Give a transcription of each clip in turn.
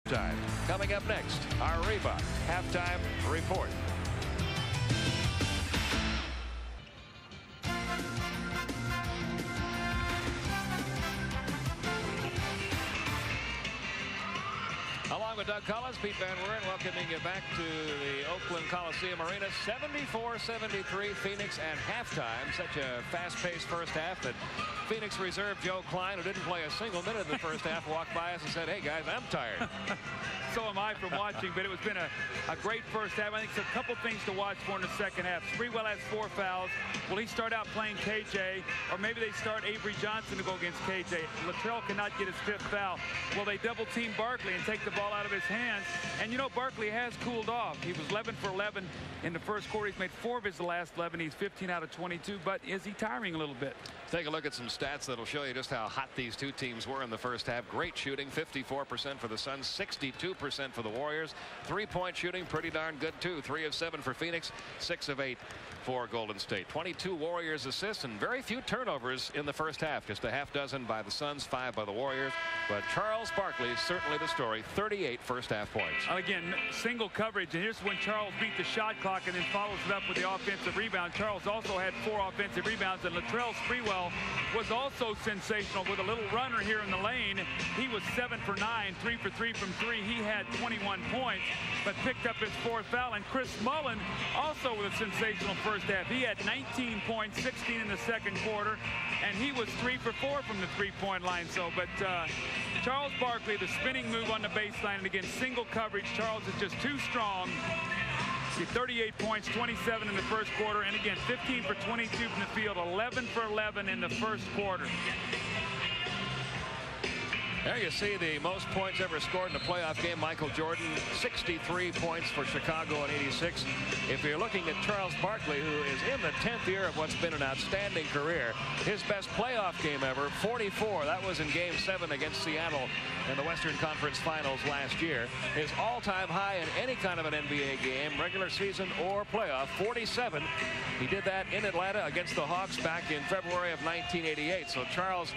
Time. Coming up next, our Reebok halftime report. Along with Doug Collins, Pete Van Weren welcoming you back to the Oakland Coliseum Arena. 74-73 Phoenix at halftime. Such a fast-paced first half that Phoenix reserve Joe Klein, who didn't play a single minute in the first half, walked by us and said, "Hey guys, I'm tired." So am I from watching, but it's been a great first half. I think it's a couple things to watch for in the second half. Sprewell has 4 fouls. Will he start out playing KJ, or maybe they start Avery Johnson to go against KJ? Latrell cannot get his 5th foul. Will they double team Barkley and take the ball out of his hands? And you know, Barkley has cooled off. He was 11 for 11 in the first quarter. He's made 4 of his last 11. He's 15 out of 22, but is he tiring a little bit? Take a look at some stats that'll show you just how hot these two teams were in the first half. Great shooting, 54% for the Suns, 62% for the Warriors. 3-point shooting, pretty darn good too. 3 of 7 for Phoenix, 6 of 8 for Golden State. 22 Warriors assists and very few turnovers in the first half. Just a half dozen by the Suns, 5 by the Warriors. But Charles Barkley is certainly the story. 38 first half points. Again, single coverage, and here's when Charles beat the shot clock and then follows it up with the offensive rebound. Charles also had 4 offensive rebounds, and Latrell Sprewell was also sensational with a little runner here in the lane. He was 7 for 9, 3 for 3 from 3. He had 21 points, but picked up his 4th foul. And Chris Mullin also with a sensational first half. He had 19 points, 16 in the second quarter, and he was 3 for 4 from the 3-point line. So, but Charles Barkley, the spinning move on the baseline, and again, single coverage. Charles is just too strong. 38 points, 27 in the first quarter, and again 15 for 22 from the field, 11 for 11 in the first quarter. There you see the most points ever scored in a playoff game. Michael Jordan, 63 points for Chicago in '86. If you're looking at Charles Barkley, who is in the 10th year of what's been an outstanding career, his best playoff game ever, 44. That was in Game 7 against Seattle in the Western Conference Finals last year. His all-time high in any kind of an NBA game, regular season or playoff, 47. He did that in Atlanta against the Hawks back in February of 1988. So Charles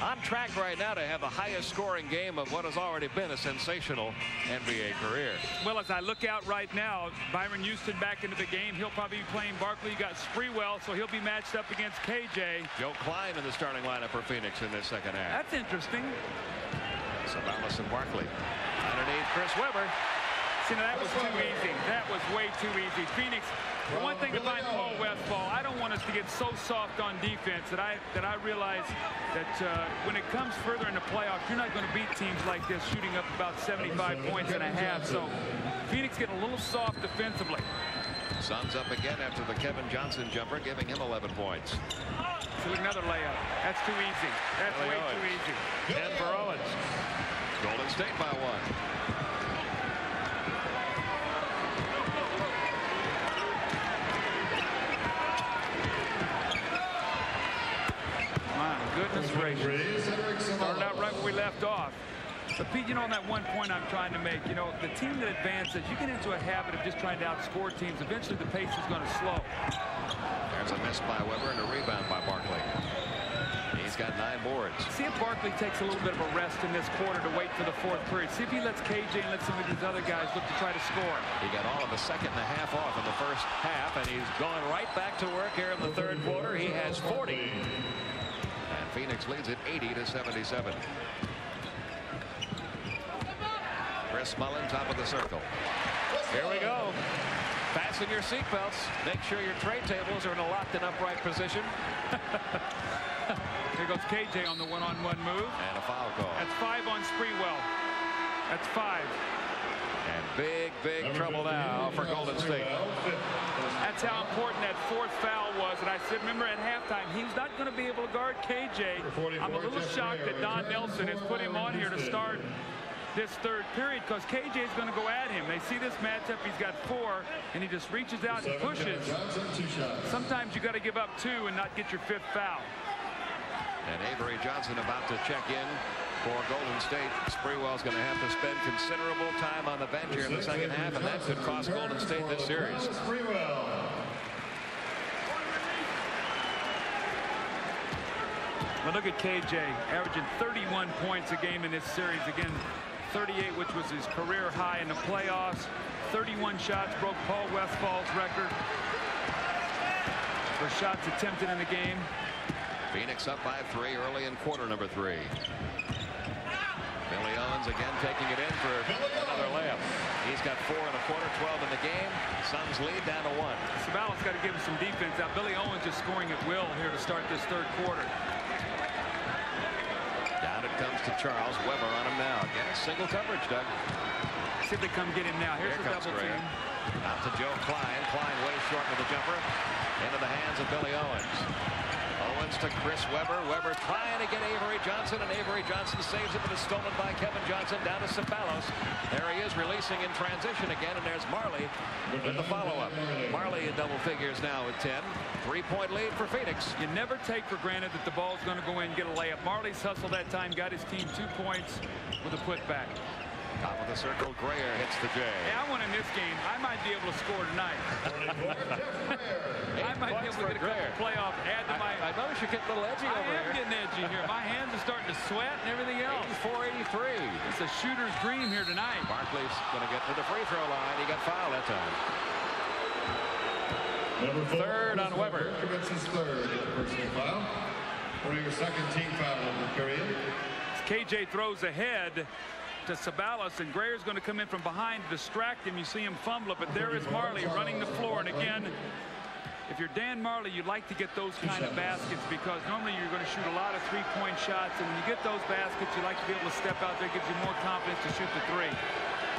on track right now to have the highest scoring game of what has already been a sensational NBA career. Well, as I look out right now, Byron Houston back into the game. He'll probably be playing Barkley. You got Sprewell, so he'll be matched up against KJ. Joe Klein in the starting lineup for Phoenix in this second half. That's interesting. Sabalas and Barkley underneath Chris Webber. See, now that was too easy. That was way too easy. Phoenix, the one thing about Paul Westphal, I don't want us to get so soft on defense that I realize that when it comes further in the playoffs, you're not going to beat teams like this shooting up about 75 points and a half. So Phoenix getting a little soft defensively. Suns up again after the Kevin Johnson jumper, giving him 11 points. So another layup. That's too easy. That's way too easy. 10 for Owens. Golden State by 1. Goodness gracious. Started out right where we left off. But Pete, you know, on that one point I'm trying to make, you know, the team that advances, you get into a habit of just trying to outscore teams. Eventually the pace is going to slow. There's a miss by Webber and a rebound by Barkley. He's got 9 boards. See if Barkley takes a little bit of a rest in this quarter to wait for the 4th period. See if he lets KJ and let some of these other guys look to try to score. He got all of the second and a half off in the first half, and he's going right back to work here in the 3rd quarter. He has 40. And Phoenix leads it 80-77. Chris Mullin, top of the circle. Here we go. Fasten your seatbelts. Make sure your tray tables are in a locked and upright position. Here goes KJ on the one-on-one move. And a foul call. That's 5 on Sprewell. That's 5. And big trouble now for Golden State. That's how important that 4th foul was. And I said, remember at halftime, he's not going to be able to guard KJ. I'm a little shocked that Don Nelson has put him on here to start this 3rd period because KJ is going to go at him. They see this matchup. He's got 4, and he just reaches out and pushes. Sometimes you got to give up 2 and not get your 5th foul. And Avery Johnson about to check in for Golden State. Sprewell's going to have to spend considerable time on the bench here in the second half, and that could cost Golden State this series. Well, look at KJ averaging 31 points a game in this series. Again, 38, which was his career high in the playoffs. 31 shots, broke Paul Westfall's record for shots attempted in the game. Phoenix up by 3 early in quarter number 3. Billy Owens again taking it in for another layup. He's got 4 in a quarter, 12 in the game. Suns lead down to 1. Sabalas got to give him some defense. Now Billy Owens just scoring at will here to start this third quarter. Down it comes to Charles. Weber on him now. Again, single coverage, Doug. See if they come get him now. Here's the double team. Out to Joe Klein. Klein way short with the jumper. Into the hands of Billy Owens. Owens to Chris Weber. Weber trying to get Avery Johnson, and Avery Johnson saves it, but it's stolen by Kevin Johnson. Down to Sabalas. There he is releasing in transition again, and there's Marley with the follow-up. Marley in double figures now with 10. 3-point lead for Phoenix. You never take for granted that the ball's going to go in and get a layup. Marley's hustle that time got his team 2 points with a putback. Top of the circle, Grayer hits the J. Hey, I won in this game. I might be able to score tonight. I might be able to get a couple playoff. Add to my. I notice you're getting a little edgy over here. I am getting edgy here. My hands are starting to sweat and everything else. 84-83. It's a shooter's dream here tonight. Barkley's going to get to the free throw line. He got fouled that time. Third on Weber. Commits his third personal foul. For your second team foul of the period. KJ throws ahead to Sabalas, and Grayer's going to come in from behind to distract him. You see him fumble it, but there is Marley running the floor. And again, if you're Dan Marley, you'd like to get those kind of baskets, because normally you're going to shoot a lot of 3-point shots, and when you get those baskets, you like to be able to step out there. Gives you more confidence to shoot the 3.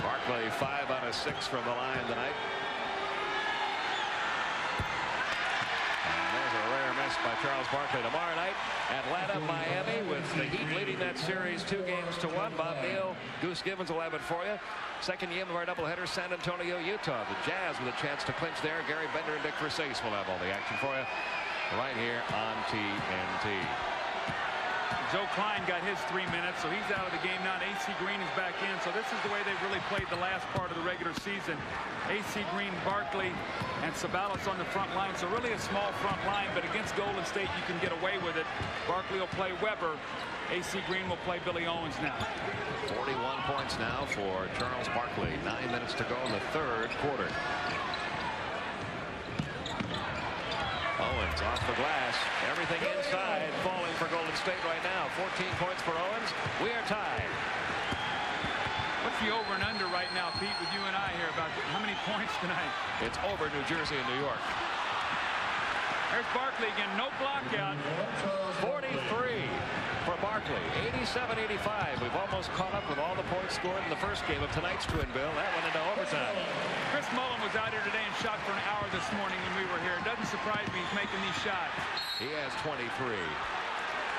Barkley 5 out of 6 from the line tonight. By Charles Barkley. Tomorrow night, Atlanta, Miami, with the Heat leading that series 2-1. Bob Neal, Goose Gibbons will have it for you. Second game of our doubleheader, San Antonio, Utah. The Jazz with a chance to clinch there. Gary Bender and Dick Versace will have all the action for you right here on TNT. Joe Klein got his 3 minutes, so he's out of the game now. AC Green is back in, so this is the way they've really played the last part of the regular season. AC Green, Barkley, and Sabalas on the front line, so really a small front line, but against Golden State you can get away with it. Barkley will play Weber. AC Green will play Billy Owens now. 41 points now for Charles Barkley. 9 minutes to go in the third quarter. Owens off the glass. Everything inside falling for Golden State right now. 14 points for Owens. We are tied. What's the over and under right now, Pete, with you and I here about how many points tonight? It's over New Jersey and New York. There's Barkley again. No block out. 43 for Barkley. 87-85. We've almost caught up with all the points scored in the first game of tonight's twin bill. That went into overtime. Chris Mullin was out here today and shot for an hour this morning when we were here. It doesn't surprise me he's making these shots. He has 23.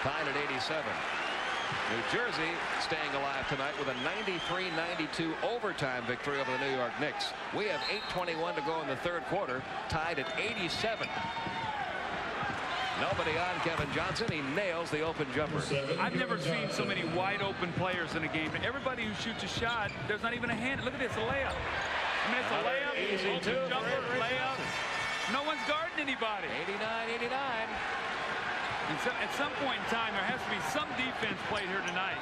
Tied at 87. New Jersey staying alive tonight with a 93-92 overtime victory over the New York Knicks. We have 8:21 to go in the third quarter, tied at 87. Nobody on Kevin Johnson. He nails the open jumper. I've never seen so many wide open players in a game. Everybody who shoots a shot, there's not even a hand. Look at this, a layup. I mean, it's a layup, easy open jumper, layup. No one's guarding anybody. 89-89. And so, at some point in time, there has to be some defense played here tonight.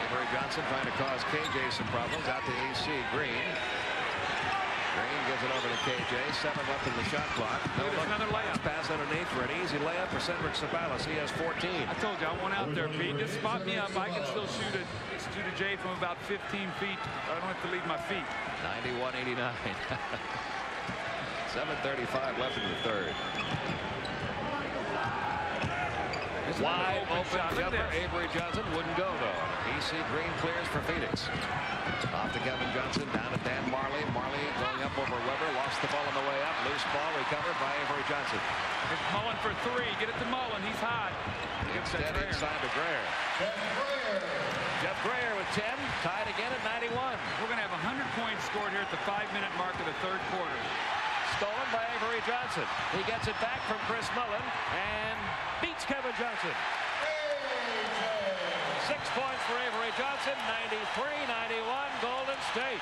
Avery Johnson trying to cause KJ some problems. Out to AC Green. Green gives it over to KJ. 7 left in the shot clock. Another layup. Pass underneath for an easy layup for Cedric Sabalas. He has 14. I told you, I went out there, Pete. Just spot me up. I can still shoot a J from about 15 feet. I don't have to leave my feet. 91-89. 7:35 left in the third. Wide open jumper. Avery Johnson wouldn't go, though. EC Green clears for Phoenix. Off to Kevin Johnson. Down to Dan Marley. Marley going up over Weber. Lost the ball on the way up. Loose ball recovered by Avery Johnson. It's Mullin for 3. Get it to Mullin. He's hot. Instead inside to Grayer. Jeff Grayer with 10. Tied again at 91. We're going to have 100 points scored here at the 5-minute mark of the third quarter. Stolen by Avery Johnson. He gets it back from Chris Mullin and beats Kevin Johnson. 6 points for Avery Johnson. 93-91 Golden State.